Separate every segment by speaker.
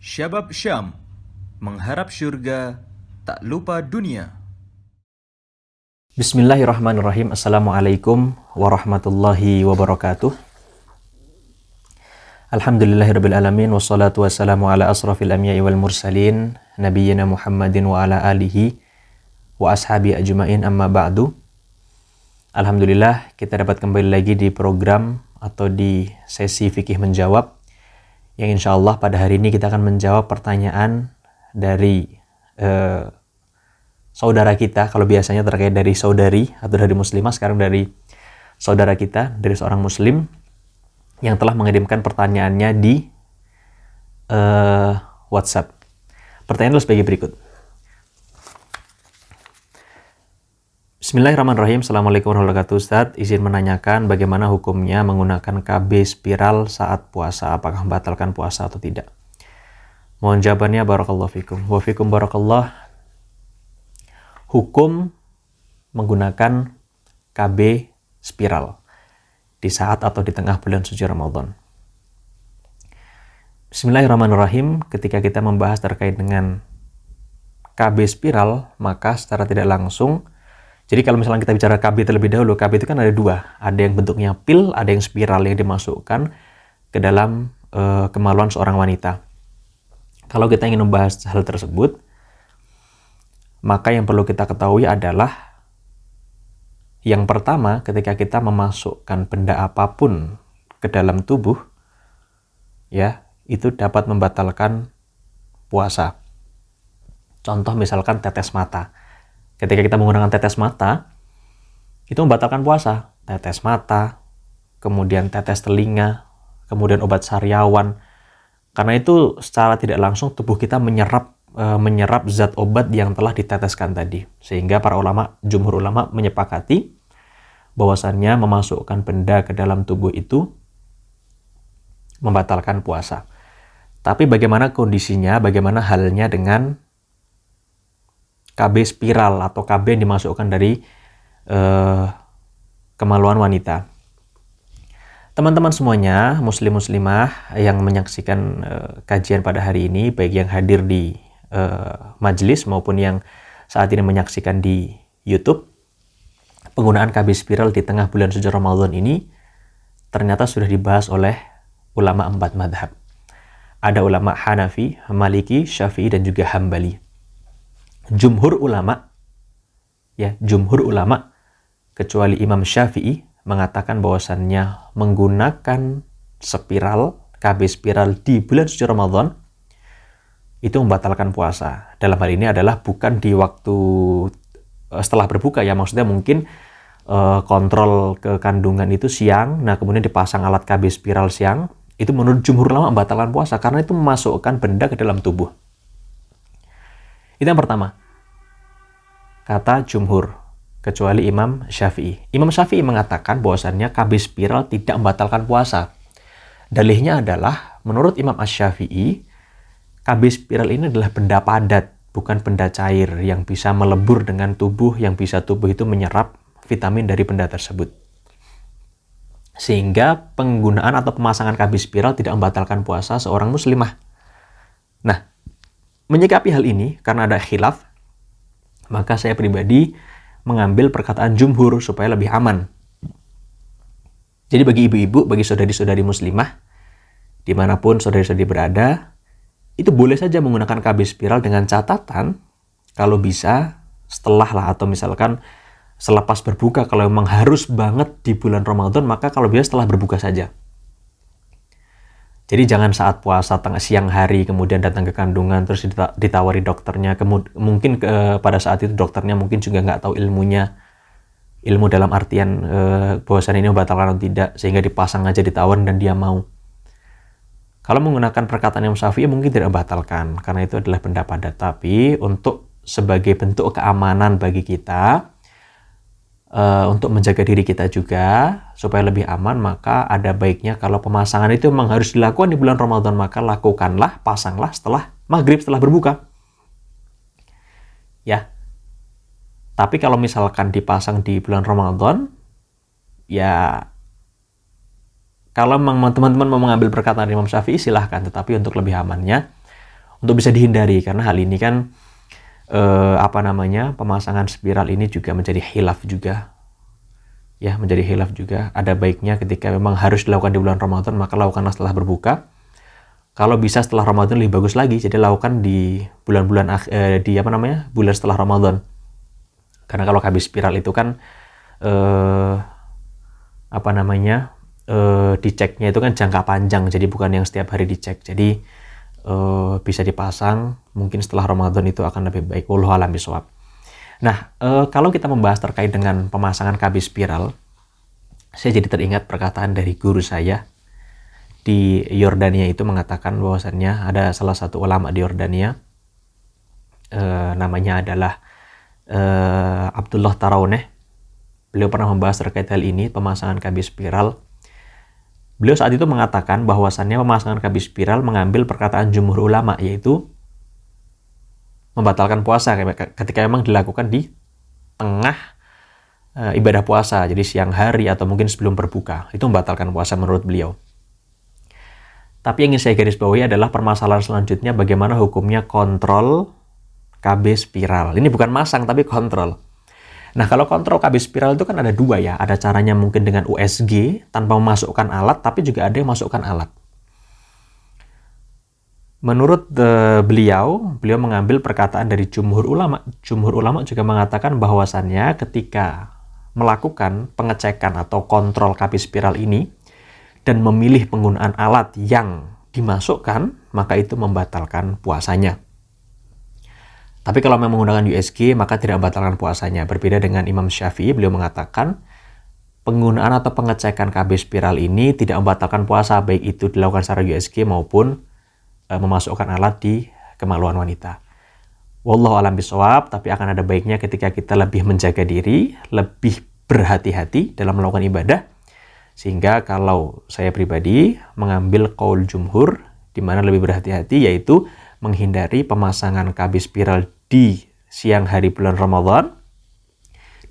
Speaker 1: Syabab Syam mengharap syurga, tak lupa dunia.
Speaker 2: Bismillahirrahmanirrahim. Assalamualaikum warahmatullahi wabarakatuh. Alhamdulillahirrabbilalamin. Wassalatu wassalamu ala asrafil anbiya'i wal mursalin, nabiyyina Muhammadin wa ala alihi wa ashabi ajma'in, amma ba'du. Alhamdulillah, kita dapat kembali lagi di program atau di sesi fikih menjawab, yang insya Allah pada hari ini kita akan menjawab pertanyaan dari saudara kita. Kalau biasanya terkait dari saudari atau dari muslimah, sekarang dari saudara kita, dari seorang muslim yang telah mengirimkan pertanyaannya di WhatsApp. Pertanyaan sebagai berikut. Bismillahirrahmanirrahim. Assalamualaikum warahmatullahi wabarakatuh. Ustadz, izin menanyakan bagaimana hukumnya menggunakan KB spiral saat puasa. Apakah membatalkan puasa atau tidak? Mohon jawabannya. Barakallahu fikum. Wa fikum barakallah. Hukum menggunakan KB spiral di saat atau di tengah bulan suci Ramadan. Bismillahirrahmanirrahim. Ketika kita membahas terkait dengan KB spiral, maka secara tidak langsung, jadi kalau misalnya kita bicara KB terlebih dahulu, KB itu kan ada dua. Ada yang bentuknya pil, ada yang spiral yang dimasukkan ke dalam kemaluan seorang wanita. Kalau kita ingin membahas hal tersebut, maka yang perlu kita ketahui adalah yang pertama, ketika kita memasukkan benda apapun ke dalam tubuh, ya, itu dapat membatalkan puasa. Contoh misalkan tetes mata. Ketika kita menggunakan tetes mata, itu membatalkan puasa. Tetes mata, kemudian tetes telinga, kemudian obat sariawan. Karena itu secara tidak langsung tubuh kita menyerap zat obat yang telah diteteskan tadi. Sehingga para ulama, jumhur ulama menyepakati bahwasannya memasukkan benda ke dalam tubuh itu membatalkan puasa. Tapi bagaimana kondisinya, bagaimana halnya dengan KB spiral atau KB yang dimasukkan dari kemaluan wanita? Teman-teman semuanya, muslim-muslimah yang menyaksikan kajian pada hari ini, baik yang hadir di majelis maupun yang saat ini menyaksikan di YouTube, penggunaan KB spiral di tengah bulan suci Ramadan ini ternyata sudah dibahas oleh ulama 4 madhab. Ada ulama Hanafi, Maliki, Syafi'i, dan juga Hambali. Jumhur ulama, kecuali Imam Syafi'i, mengatakan bahwasannya menggunakan spiral, KB spiral di bulan suci Ramadan itu membatalkan puasa. Dalam hal ini adalah bukan di waktu setelah berbuka, ya, maksudnya mungkin kontrol kekandungan itu siang, nah kemudian dipasang alat KB spiral siang, itu menurut jumhur ulama membatalkan puasa karena itu memasukkan benda ke dalam tubuh. Itu yang pertama, kata jumhur, kecuali Imam Syafi'i. Imam Syafi'i mengatakan bahwasannya KB spiral tidak membatalkan puasa. Dalihnya adalah, menurut Imam Asy-Syafi'i, KB spiral ini adalah benda padat, bukan benda cair yang bisa melebur dengan tubuh, yang bisa tubuh itu menyerap vitamin dari benda tersebut. Sehingga penggunaan atau pemasangan KB spiral tidak membatalkan puasa seorang muslimah. Nah, menyikapi hal ini, karena ada khilaf, maka saya pribadi mengambil perkataan jumhur supaya lebih aman. Jadi bagi ibu-ibu, bagi saudari-saudari muslimah, dimanapun saudari-saudari berada, itu boleh saja menggunakan KB spiral dengan catatan, kalau bisa setelah lah, atau misalkan selepas berbuka. Kalau memang harus banget di bulan Ramadan, maka kalau bisa setelah berbuka saja. Jadi jangan saat puasa siang hari kemudian datang ke kandungan terus ditawari dokternya, mungkin pada saat itu dokternya mungkin juga nggak tahu ilmu dalam artian bahwasannya ini membatalkan atau tidak, sehingga dipasang aja, ditawarin dan dia mau. Kalau menggunakan perkataan Imam Syafi'i mungkin tidak membatalkan karena itu adalah benda padat, tapi untuk sebagai bentuk keamanan bagi kita, untuk menjaga diri kita juga supaya lebih aman, maka ada baiknya kalau pemasangan itu memang harus dilakukan di bulan Ramadan, maka lakukanlah, pasanglah setelah maghrib, setelah berbuka, ya. Tapi kalau misalkan dipasang di bulan Ramadan, ya kalau memang teman-teman mau mengambil perkataan Imam Syafi'i silahkan, tetapi untuk lebih amannya untuk bisa dihindari, karena hal ini kan pemasangan spiral ini juga menjadi khilaf juga. Ya, menjadi khilaf juga. Ada baiknya ketika memang harus dilakukan di bulan Ramadan, maka lakukanlah setelah berbuka. Kalau bisa setelah Ramadan lebih bagus lagi, jadi lakukan di bulan-bulan bulan setelah Ramadan. Karena kalau KB spiral itu kan diceknya itu kan jangka panjang, jadi bukan yang setiap hari dicek. Jadi bisa dipasang mungkin setelah Ramadan itu akan lebih baik. Wallahu a'lam bishawab. Nah, kalau kita membahas terkait dengan pemasangan KB spiral, saya jadi teringat perkataan dari guru saya di Yordania, itu mengatakan bahwasannya ada salah satu ulama di Yordania, namanya adalah Abdullah Tarawneh. Beliau pernah membahas terkait hal ini, pemasangan KB spiral. Beliau saat itu mengatakan bahwasannya pemasangan KB spiral mengambil perkataan jumhur ulama, yaitu membatalkan puasa ketika memang dilakukan di tengah ibadah puasa, jadi siang hari atau mungkin sebelum berbuka, itu membatalkan puasa menurut beliau. Tapi yang ingin saya garis bawahi adalah permasalahan selanjutnya, bagaimana hukumnya kontrol KB spiral. Ini bukan masang tapi kontrol. Nah, kalau kontrol KB spiral itu kan ada dua ya. Ada caranya mungkin dengan USG tanpa memasukkan alat, tapi juga ada yang masukkan alat. Menurut beliau mengambil perkataan dari jumhur ulama. Jumhur ulama juga mengatakan bahwasannya ketika melakukan pengecekan atau kontrol KB spiral ini dan memilih penggunaan alat yang dimasukkan, maka itu membatalkan puasanya. Tapi kalau memang menggunakan USG, maka tidak membatalkan puasanya. Berbeda dengan Imam Syafi'i, beliau mengatakan penggunaan atau pengecekan KB spiral ini tidak membatalkan puasa, baik itu dilakukan secara USG maupun memasukkan alat di kemaluan wanita. Wallahu a'lam bishawab, tapi akan ada baiknya ketika kita lebih menjaga diri, lebih berhati-hati dalam melakukan ibadah. Sehingga kalau saya pribadi mengambil qaul jumhur, di mana lebih berhati-hati, yaitu menghindari pemasangan KB spiral di siang hari bulan Ramadan,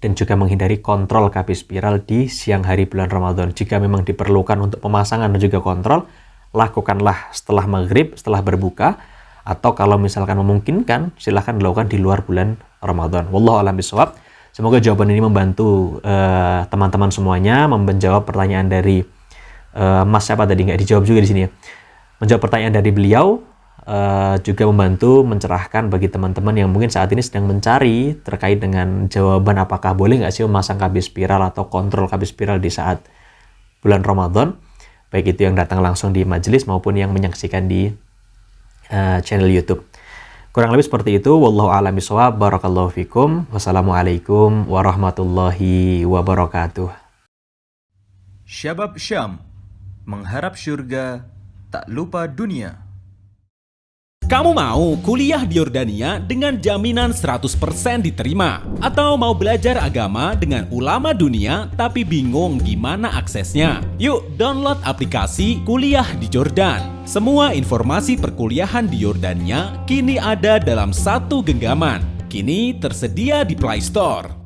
Speaker 2: dan juga menghindari kontrol KB spiral di siang hari bulan Ramadan. Jika memang diperlukan untuk pemasangan dan juga kontrol, lakukanlah setelah maghrib, setelah berbuka, atau kalau misalkan memungkinkan, silahkan dilakukan di luar bulan Ramadan. Wallahu a'lam bishawab. Semoga jawaban ini membantu teman-teman semuanya menjawab pertanyaan dari Mas siapa tadi, nggak dijawab juga di sini ya. Menjawab pertanyaan dari beliau, juga membantu mencerahkan bagi teman-teman yang mungkin saat ini sedang mencari terkait dengan jawaban apakah boleh nggak sih memasang KB spiral atau kontrol KB spiral di saat bulan Ramadan, baik itu yang datang langsung di majelis maupun yang menyaksikan di channel YouTube. Kurang lebih seperti itu. Wallahu a'lam bishawab. Barakallahu fikum. Wassalamualaikum warahmatullahi wabarakatuh.
Speaker 1: Syabab Syam, mengharap syurga, tak lupa dunia.
Speaker 3: Kamu mau kuliah di Yordania dengan jaminan 100% diterima? Atau mau belajar agama dengan ulama dunia tapi bingung gimana aksesnya? Yuk download aplikasi Kuliah di Jordan. Semua informasi perkuliahan di Yordania kini ada dalam satu genggaman. Kini tersedia di Play Store.